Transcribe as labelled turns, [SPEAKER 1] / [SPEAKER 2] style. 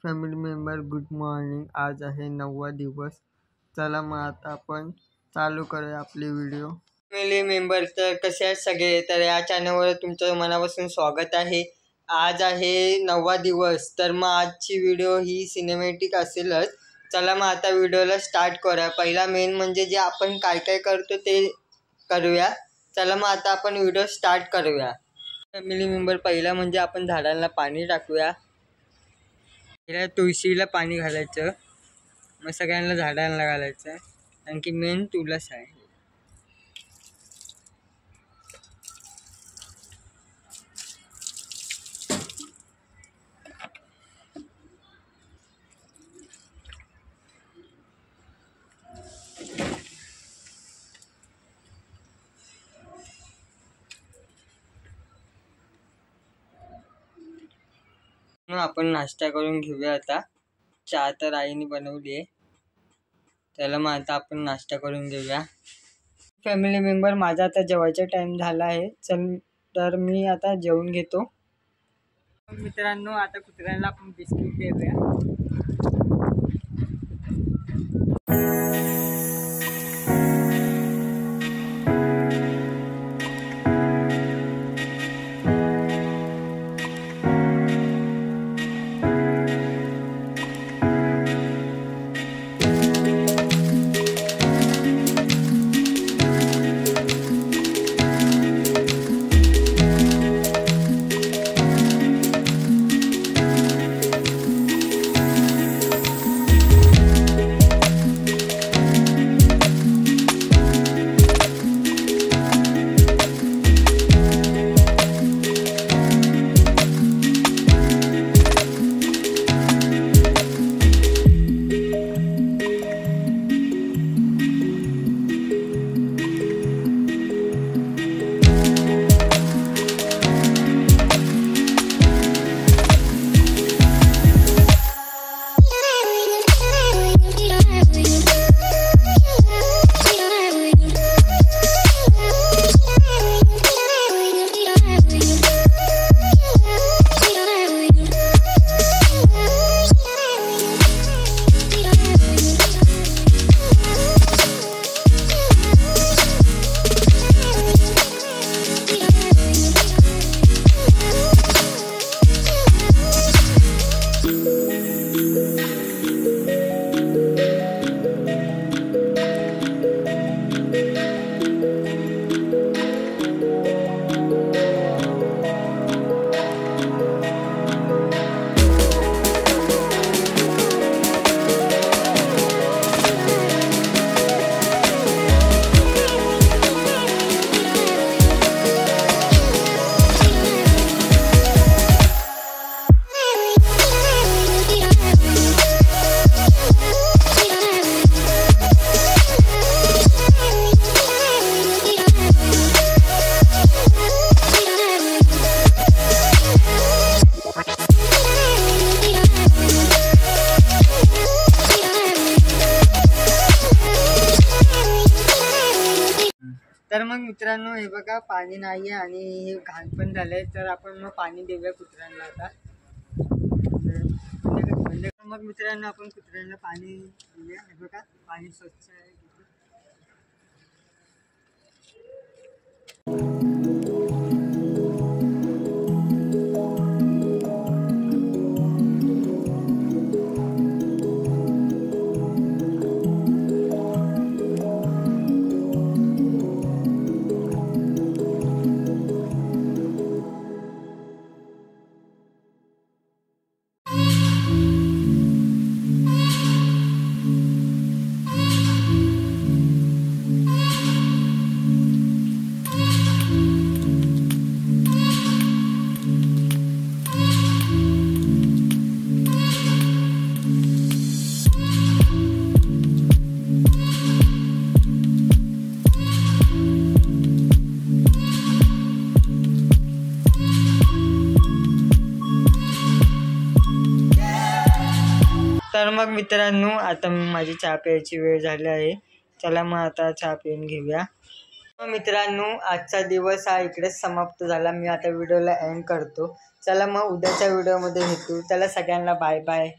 [SPEAKER 1] Family member good morning. आज आहे 9वा दिवस। चला मग आता आपण चालू करूया आपली व्हिडिओ। फॅमिली मेंबर तर कसे आहेत सगळे, तर या चॅनलवर तुमचं मनापासून स्वागत आहे। आज आहे 9वा दिवस, तर मग आजची व्हिडिओ ही सिनेमॅटिक असेलच। चला मग आता व्हिडिओला स्टार्ट करूया। पहिला मेन म्हणजे जे आपण काय काय करतो ते करूया। चला मग आता आपण व्हिडिओ स्टार्ट करूया। फॅमिली मेंबर पहिला म्हणजे आपण झाडांना पाणी टाकूया। पहिला तुळशीला पाणी घालायचं, मग सगळ्यांना झाडांना घालायचं, आणखी मेन तुळस आहे। मग आपण नाश्ता करून घेऊया। आता चहा तर आईने बनवली आहे, त्याला मग आता आपण नाश्ता करून घेऊया। फॅमिली मेंबर माझा आता जेवायचा टाइम झाला आहे, तर मी आता जेवून घेतो। मित्रांनो आता कुत्र्यांना आपण बिस्किट देऊया। तर मग मित्रांनो हे बघा पाणी नाही आहे आणि हे घाण पण झालंय, तर आपण मग पाणी देऊया कुत्र्यांना आता। मग मित्रांनो आपण कुत्र्यांना पाणी देऊया। हे बघा पाणी स्वच्छ आहे। तर मग मित्रांनो आता माझी चहा प्यायची वेळ झाली आहे। चला मग आता चहा पिऊन घेऊया। मित्रांनो आजचा दिवस हा इकडेच समाप्त झाला। मी आता व्हिडिओला एंड करतो। चला मग उद्याच्या व्हिडिओमध्ये भेटू। चला सगळ्यांना बाय बाय।